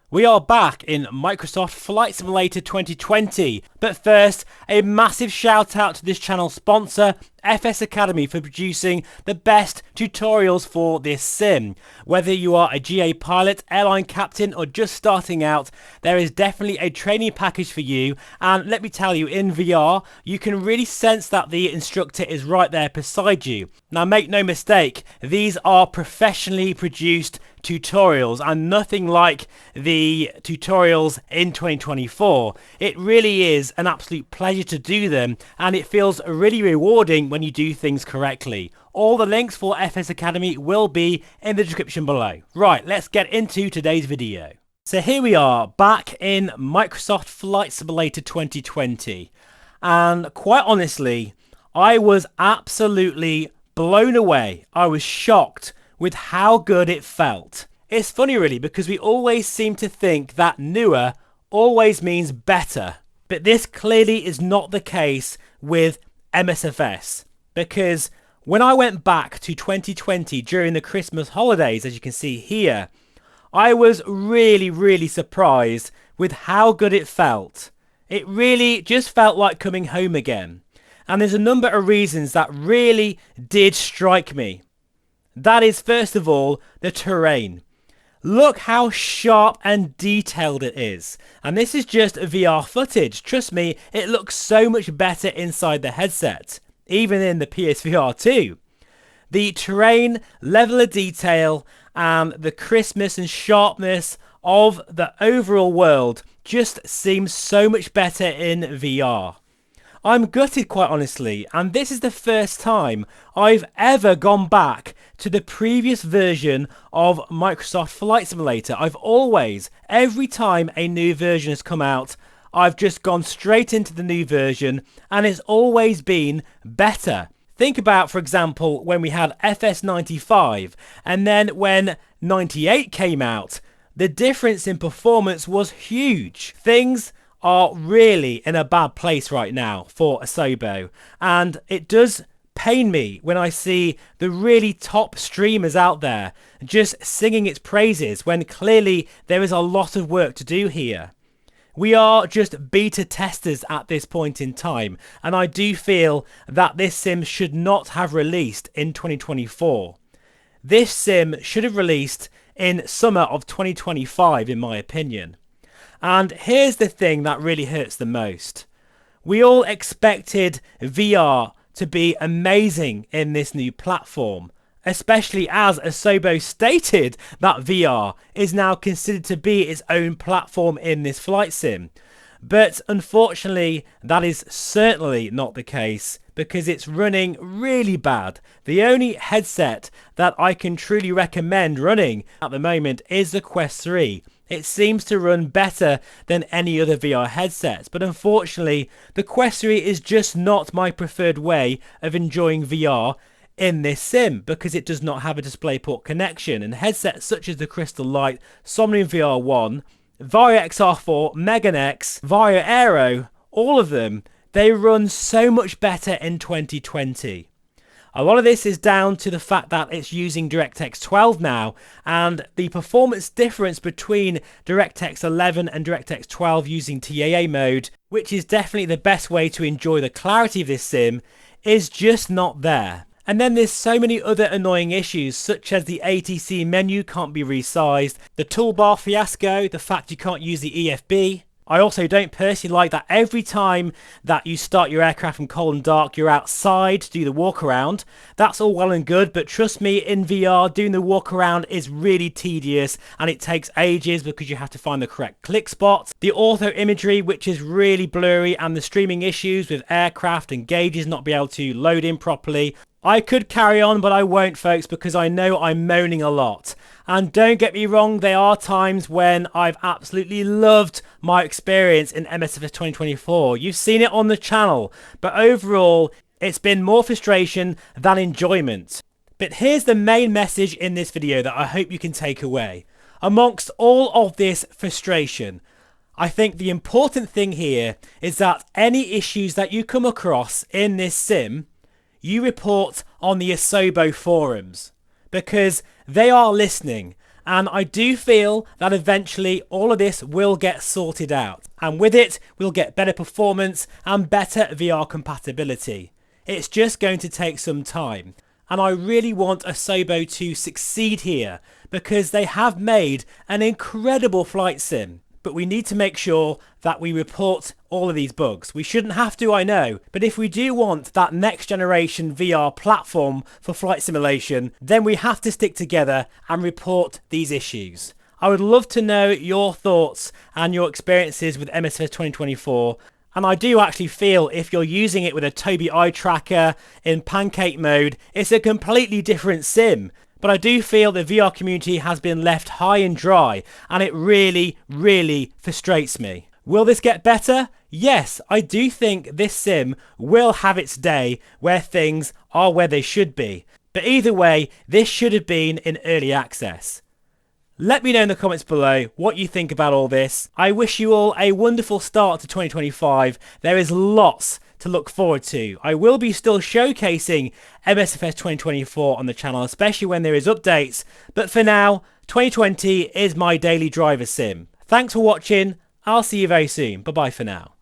We are back in Microsoft Flight Simulator 2020, but first, a massive shout out to this channel sponsor, FS Academy, for producing the best tutorials for this sim. Whether you are a GA pilot, airline captain, or just starting out, there is definitely a training package for you, and let me tell you, in VR, you can really sense that the instructor is right there beside you. Now make no mistake, these are professionally produced tutorials and nothing like the tutorials in 2024. It really is an absolute pleasure to do them, and it feels really rewarding when you do things correctly. All the links for FS Academy will be in the description below. Right, let's get into today's video. So here we are back in Microsoft Flight Simulator 2020, and quite honestly, I was absolutely blown away. I was shocked with how good it felt. It's funny really, because we always seem to think that newer always means better, but this clearly is not the case with MSFS, because when I went back to 2020 during the Christmas holidays, as you can see here, I was really surprised with how good it felt. It really just felt like coming home again. And there's a number of reasons that really did strike me. That is, first of all, the terrain. Look how sharp and detailed it is. And this is just VR footage. Trust me, it looks so much better inside the headset, even in the PSVR 2. The terrain, level of detail, and the crispness and sharpness of the overall world just seems so much better in VR. I'm gutted, quite honestly, and this is the first time I've ever gone back to the previous version of Microsoft Flight Simulator. I've always, every time a new version has come out, I've just gone straight into the new version, and it's always been better. Think about, for example, when we had FS95, and then when 98 came out, the difference in performance was huge. Things are really in a bad place right now for ASOBO, and it does pain me when I see the really top streamers out there just singing its praises when clearly there is a lot of work to do here. We are just beta testers at this point in time, and I do feel that this sim should not have released in 2024. This sim should have released in summer of 2025, in my opinion. And here's the thing that really hurts the most. We all expected VR to be amazing in this new platform, especially as ASOBO stated that VR is now considered to be its own platform in this flight sim. But unfortunately, that is certainly not the case, because it's running really bad. The only headset that I can truly recommend running at the moment is the Quest 3. It seems to run better than any other VR headsets, but unfortunately, the Quest 3 is just not my preferred way of enjoying VR in this sim, because it does not have a DisplayPort connection, and headsets such as the Crystal Light, Somnium VR1, Vario XR4, Meganex, Vario Aero, all of them, they run so much better in 2020. A lot of this is down to the fact that it's using DirectX 12 now, and the performance difference between DirectX 11 and DirectX 12 using TAA mode, which is definitely the best way to enjoy the clarity of this sim, is just not there. And then there's so many other annoying issues, such as the ATC menu can't be resized, the toolbar fiasco, the fact you can't use the EFB. I also don't personally like that every time that you start your aircraft from cold and dark, you're outside to do the walk around. That's all well and good, but trust me, in VR, doing the walk around is really tedious and it takes ages because you have to find the correct click spots. The ortho imagery, which is really blurry, and the streaming issues with aircraft and gauges not be able to load in properly. I could carry on, but I won't, folks, because I know I'm moaning a lot. And don't get me wrong, there are times when I've absolutely loved my experience in MSFS 2024. You've seen it on the channel, but overall, it's been more frustration than enjoyment. But here's the main message in this video that I hope you can take away. Amongst all of this frustration, I think the important thing here is that any issues that you come across in this sim, you report on the ASOBO forums, because they are listening And I do feel that eventually all of this will get sorted out. And with it, we'll get better performance and better VR compatibility. It's just going to take some time. And I really want ASOBO to succeed here because they have made an incredible flight sim. But we need to make sure that we report all of these bugs. We shouldn't have to, I know, but if we do want that next generation VR platform for flight simulation, then we have to stick together and report these issues. I would love to know your thoughts and your experiences with MSFS 2024. And I do actually feel if you're using it with a Tobii eye tracker in pancake mode, it's a completely different sim. But I do feel the VR community has been left high and dry, and it really, really frustrates me. Will this get better? Yes, I do think this sim will have its day where things are where they should be. But either way, this should have been in early access. Let me know in the comments below what you think about all this. I wish you all a wonderful start to 2025. There is lots to look forward to. I will be still showcasing MSFS 2024 on the channel, especially when there is updates. But for now, 2020 is my daily driver sim. Thanks for watching. I'll see you very soon. Bye bye for now.